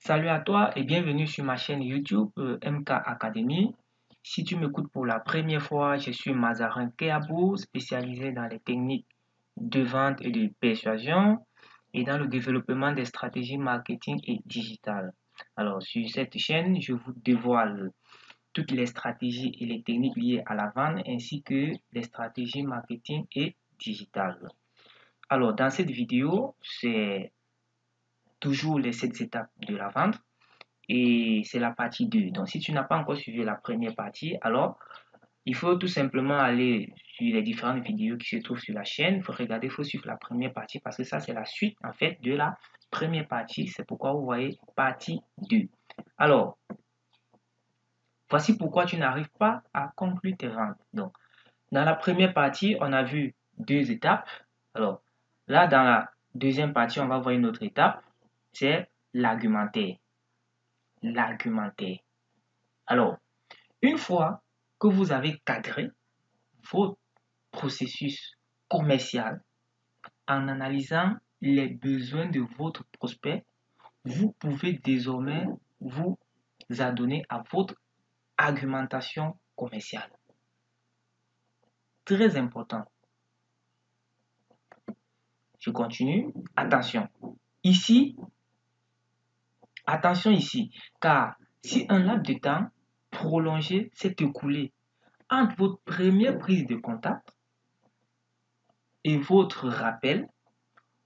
Salut à toi et bienvenue sur ma chaîne YouTube MK Academy. Si tu m'écoutes pour la première fois, je suis Mazarin Keabou, spécialisé dans les techniques de vente et de persuasion et dans le développement des stratégies marketing et digitales. Alors, sur cette chaîne, je vous dévoile toutes les stratégies et les techniques liées à la vente ainsi que les stratégies marketing et digitales. Alors, dans cette vidéo, c'est toujours les 7 étapes de la vente. Et c'est la partie 2. Donc, si tu n'as pas encore suivi la première partie, alors il faut tout simplement aller sur les différentes vidéos qui se trouvent sur la chaîne. Il faut regarder, il faut suivre la première partie parce que ça, c'est la suite en fait de la première partie. C'est pourquoi vous voyez partie 2. Alors, voici pourquoi tu n'arrives pas à conclure tes ventes. Donc, dans la première partie, on a vu 2 étapes. Alors, là, dans la deuxième partie, on va voir une autre étape. C'est l'argumentaire. L'argumentaire. Alors, une fois que vous avez cadré votre processus commercial en analysant les besoins de votre prospect, vous pouvez désormais vous adonner à votre argumentation commerciale. Très important. Je continue. Attention. Ici, attention ici, car si un laps de temps prolongé s'est écoulé entre votre première prise de contact et votre rappel,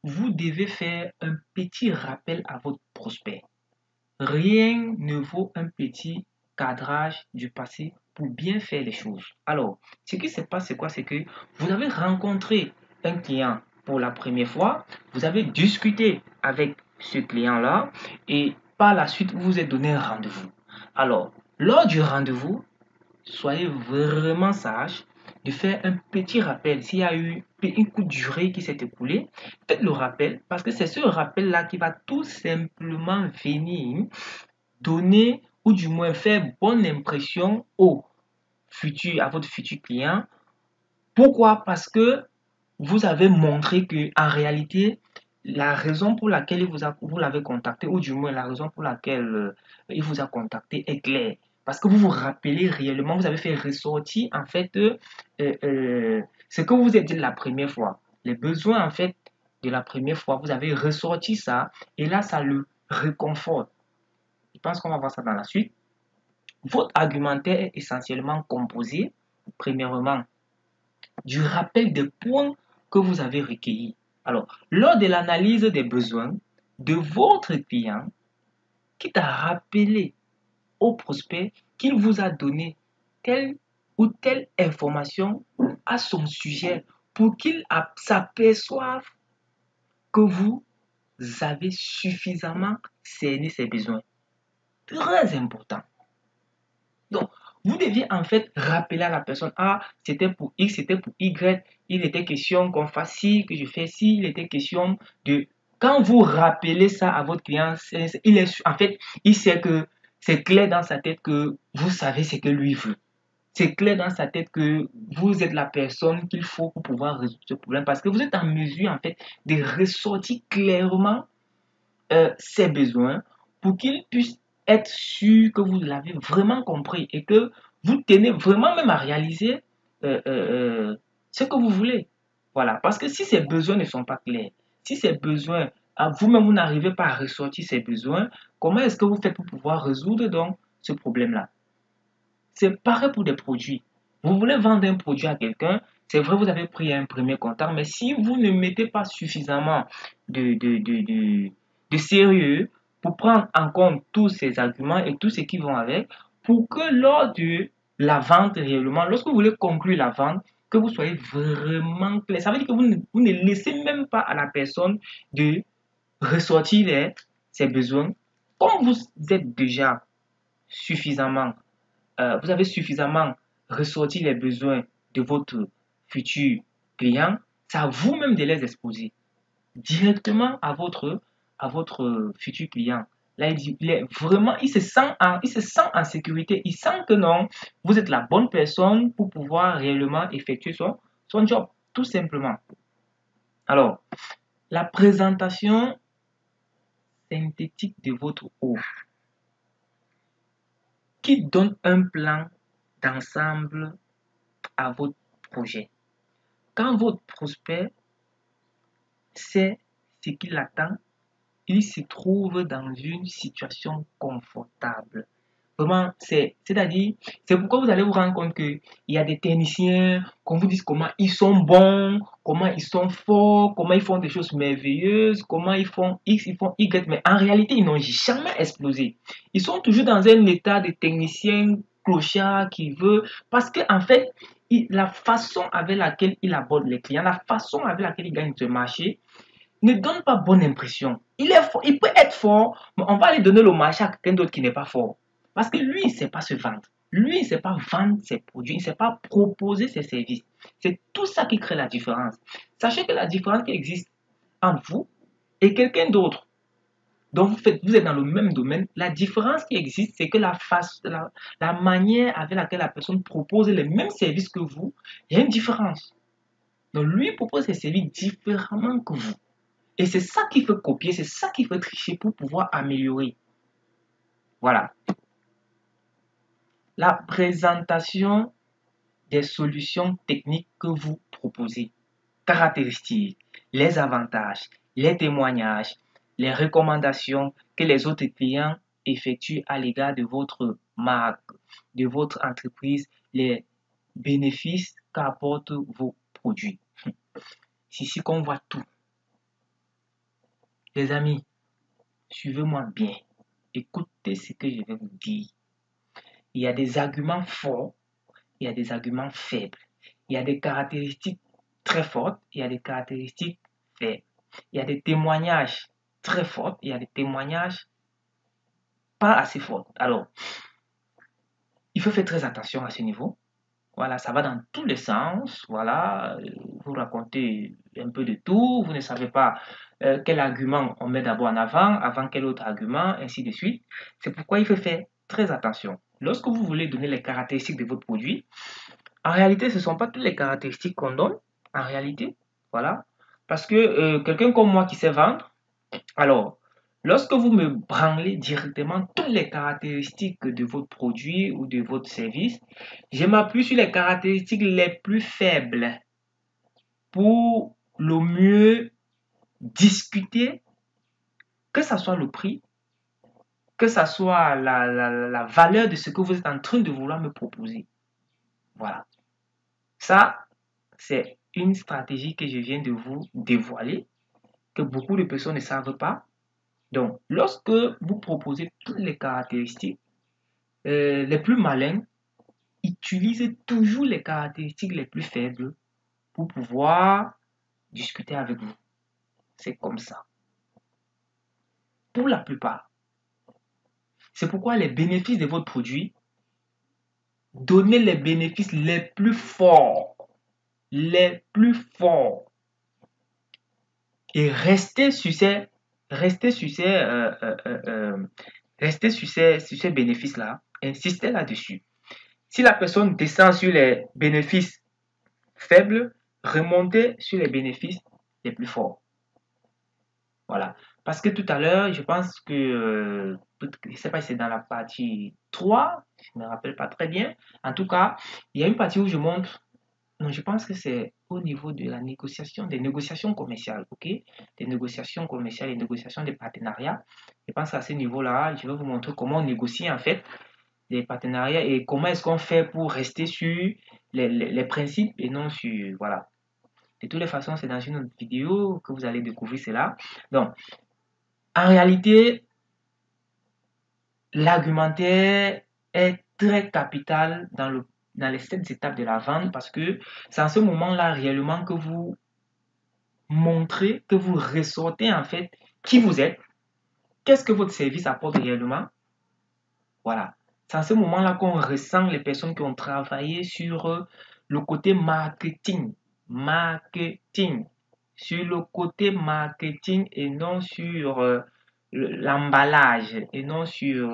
vous devez faire un petit rappel à votre prospect. Rien ne vaut un petit cadrage du passé pour bien faire les choses. Alors, ce qui se passe, c'est quoi? C'est que vous avez rencontré un client pour la première fois, vous avez discuté avec ce client-là et par la suite, vous vous êtes donné un rendez-vous. Alors, lors du rendez-vous, soyez vraiment sage de faire un petit rappel. S'il y a eu une courte durée qui s'est écoulée, faites le rappel parce que c'est ce rappel-là qui va tout simplement venir donner ou du moins faire bonne impression à votre futur client. Pourquoi? Parce que vous avez montré que en réalité, la raison pour laquelle vous l'avez contacté, ou du moins la raison pour laquelle il vous a contacté est claire. Parce que vous vous rappelez réellement, vous avez fait ressortir en fait ce que vous êtes dit la première fois. Les besoins en fait de la première fois, vous avez ressorti ça et là ça le réconforte. Je pense qu'on va voir ça dans la suite. Votre argumentaire est essentiellement composé, premièrement, du rappel des points que vous avez recueillis. Alors, lors de l'analyse des besoins de votre client, quitte à rappeler au prospect qu'il vous a donné telle ou telle information à son sujet pour qu'il s'aperçoive que vous avez suffisamment cerné ses besoins. Très important. Donc, vous deviez en fait rappeler à la personne, ah, c'était pour X, c'était pour Y, il était question qu'on fasse ci, que je fais ci, il était question de... Quand vous rappelez ça à votre client, en fait, il sait que c'est clair dans sa tête que vous savez ce que lui veut. C'est clair dans sa tête que vous êtes la personne qu'il faut pour pouvoir résoudre ce problème parce que vous êtes en mesure en fait de ressortir clairement ses besoins pour qu'il puisse être sûr que vous l'avez vraiment compris et que vous tenez vraiment même à réaliser ce que vous voulez. Voilà, parce que si ces besoins ne sont pas clairs, si ces besoins, à vous-même, vous n'arrivez pas à ressortir ces besoins, comment est-ce que vous faites pour pouvoir résoudre donc ce problème-là? C'est pareil pour des produits. Vous voulez vendre un produit à quelqu'un, c'est vrai, vous avez pris un premier contact, mais si vous ne mettez pas suffisamment de sérieux pour prendre en compte tous ces arguments et tout ce qui vont avec, pour que lors de la vente réellement, lorsque vous voulez conclure la vente, que vous soyez vraiment clair. Ça veut dire que vous ne laissez même pas à la personne de ressortir ses besoins. Comme vous êtes déjà suffisamment vous avez suffisamment ressorti les besoins de votre futur client, c'est à vous-même de les exposer directement à votre futur client. Là, il se sent en sécurité. Il sent que non, vous êtes la bonne personne pour pouvoir réellement effectuer son job, tout simplement. Alors, la présentation, synthétique de votre offre qui donne un plan d'ensemble à votre projet. Quand votre prospect sait ce qu'il attend, il se trouve dans une situation confortable. Vraiment, c'est-à-dire, c'est pourquoi vous allez vous rendre compte qu'il y a des techniciens, qu'on vous dise comment ils sont bons, comment ils sont forts, comment ils font des choses merveilleuses, comment ils font X, ils font Y, mais en réalité, ils n'ont jamais explosé. Ils sont toujours dans un état de technicien clochard qui veut, parce qu'en fait, la façon avec laquelle il aborde les clients, la façon avec laquelle il gagne ce marché, ne donne pas bonne impression. Il est fort, il peut être fort, mais on va aller donner le marché à quelqu'un d'autre qui n'est pas fort. Parce que lui, il ne sait pas se vendre. Lui, il ne sait pas vendre ses produits, il ne sait pas proposer ses services. C'est tout ça qui crée la différence. Sachez que la différence qui existe entre vous et quelqu'un d'autre dont vous êtes dans le même domaine, la différence qui existe, c'est que la manière avec laquelle la personne propose les mêmes services que vous, il y a une différence. Donc lui propose ses services différemment que vous. Et c'est ça qu'il faut copier, c'est ça qu'il faut tricher pour pouvoir améliorer. Voilà. La présentation des solutions techniques que vous proposez. Caractéristiques, les avantages, les témoignages, les recommandations que les autres clients effectuent à l'égard de votre marque, de votre entreprise, les bénéfices qu'apportent vos produits. C'est ici qu'on voit tout. Les amis, suivez-moi bien. Écoutez ce que je vais vous dire. Il y a des arguments forts, il y a des arguments faibles. Il y a des caractéristiques très fortes, il y a des caractéristiques faibles. Il y a des témoignages très forts, il y a des témoignages pas assez forts. Alors, il faut faire très attention à ce niveau. Voilà, ça va dans tous les sens. Voilà, vous racontez un peu de tout. Vous ne savez pas quel argument on met d'abord en avant quel autre argument, ainsi de suite. C'est pourquoi il faut faire très attention. Lorsque vous voulez donner les caractéristiques de votre produit, en réalité, ce ne sont pas toutes les caractéristiques qu'on donne. En réalité, voilà. Parce que quelqu'un comme moi qui sait vendre, alors, lorsque vous me branlez directement toutes les caractéristiques de votre produit ou de votre service, je m'appuie sur les caractéristiques les plus faibles pour le mieux discuter, que ce soit le prix, que ce soit la valeur de ce que vous êtes en train de vouloir me proposer. Voilà. Ça, c'est une stratégie que je viens de vous dévoiler, que beaucoup de personnes ne savent pas. Donc, lorsque vous proposez toutes les caractéristiques, les plus malins utilisent toujours les caractéristiques les plus faibles pour pouvoir discuter avec vous. C'est comme ça. Pour la plupart. C'est pourquoi les bénéfices de votre produit, donnez les bénéfices les plus forts. Les plus forts. Et restez sur ces, restez sur ces, restez sur ces bénéfices-là. Insistez là-dessus. Si la personne descend sur les bénéfices faibles, remontez sur les bénéfices les plus forts. Voilà. Parce que tout à l'heure, je pense que, je ne sais pas si c'est dans la partie 3, je ne me rappelle pas très bien. En tout cas, il y a une partie où je montre, non, je pense que c'est au niveau de la négociation, des négociations commerciales, ok? Des négociations commerciales, des négociations de partenariat. Je pense qu'à ce niveau-là, je vais vous montrer comment on négocie en fait des partenariats et comment est-ce qu'on fait pour rester sur les principes et non sur, voilà. De toutes les façons, c'est dans une autre vidéo que vous allez découvrir cela. Donc, en réalité, l'argumentaire est très capital dans les 7 étapes de la vente parce que c'est en ce moment-là réellement que vous montrez, que vous ressortez en fait qui vous êtes, qu'est-ce que votre service apporte réellement. Voilà. C'est en ce moment-là qu'on ressent les personnes qui ont travaillé sur le côté marketing. Marketing. Sur le côté marketing et non sur l'emballage et non sur...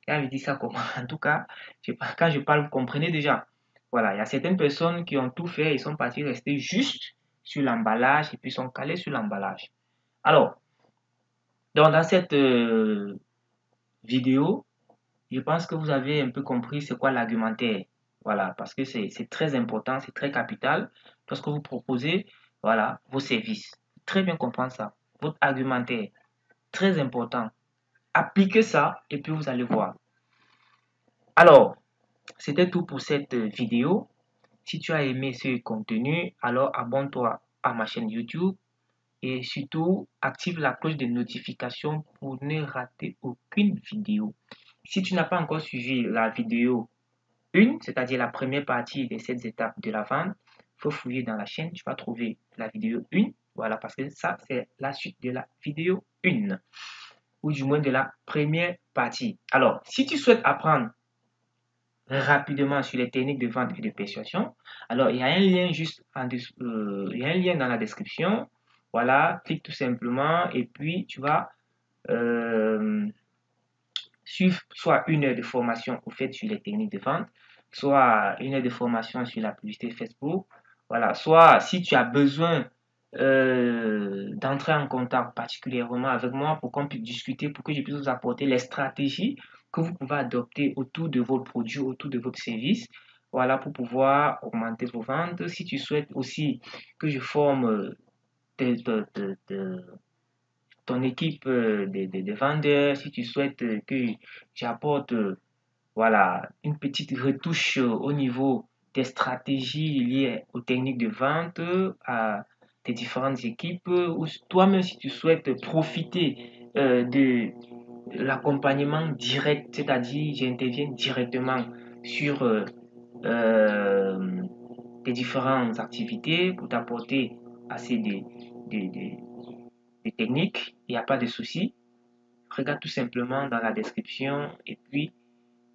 quand je dis ça comment? En tout cas, quand je parle, vous comprenez déjà. Voilà, il y a certaines personnes qui ont tout fait, ils sont partis rester juste sur l'emballage et puis sont calés sur l'emballage. Alors, Donc, dans cette vidéo, je pense que vous avez un peu compris c'est quoi l'argumentaire. Voilà, parce que c'est très important, c'est très capital lorsque vous proposez, voilà, vos services. Très bien comprendre ça. Votre argumentaire, très important. Appliquez ça et puis vous allez voir. Alors, c'était tout pour cette vidéo. Si tu as aimé ce contenu, alors abonne-toi à ma chaîne YouTube et surtout active la cloche de notification pour ne rater aucune vidéo. Si tu n'as pas encore suivi la vidéo 1, c'est-à-dire la première partie des 7 étapes de la vente, il faut fouiller dans la chaîne, tu vas trouver la vidéo 1. Voilà, parce que ça, c'est la suite de la vidéo 1, ou du moins de la première partie. Alors, si tu souhaites apprendre rapidement sur les techniques de vente et de persuasion, alors il y a un lien il y a un lien dans la description. Voilà, clique tout simplement et puis tu vas euh, suivre soit une heure de formation au fait sur les techniques de vente, soit une heure de formation sur la publicité Facebook. Voilà, soit si tu as besoin d'entrer en contact particulièrement avec moi pour qu'on puisse discuter, pour que je puisse vous apporter les stratégies que vous pouvez adopter autour de vos produits, autour de votre service. Voilà, pour pouvoir augmenter vos ventes. Si tu souhaites aussi que je forme ton équipe de vendeurs, si tu souhaites que j'apporte voilà, une petite retouche au niveau des stratégies liées aux techniques de vente, à tes différentes équipes, ou toi-même si tu souhaites profiter de l'accompagnement direct, c'est-à-dire j'interviens directement sur euh, tes différentes activités pour t'apporter assez de techniques, il n'y a pas de souci. Regarde tout simplement dans la description et puis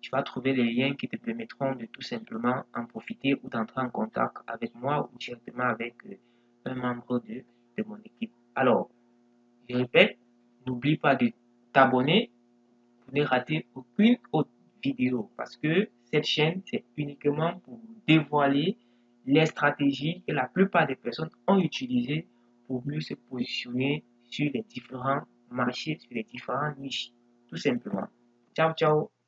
tu vas trouver les liens qui te permettront de tout simplement en profiter ou d'entrer en contact avec moi ou directement avec un membre de mon équipe. Alors, je répète, n'oublie pas de t'abonner pour ne rater aucune autre vidéo parce que cette chaîne, c'est uniquement pour dévoiler les stratégies que la plupart des personnes ont utilisées pour mieux se positionner sur les différents marchés, sur les différents niches, tout simplement. Ciao, ciao!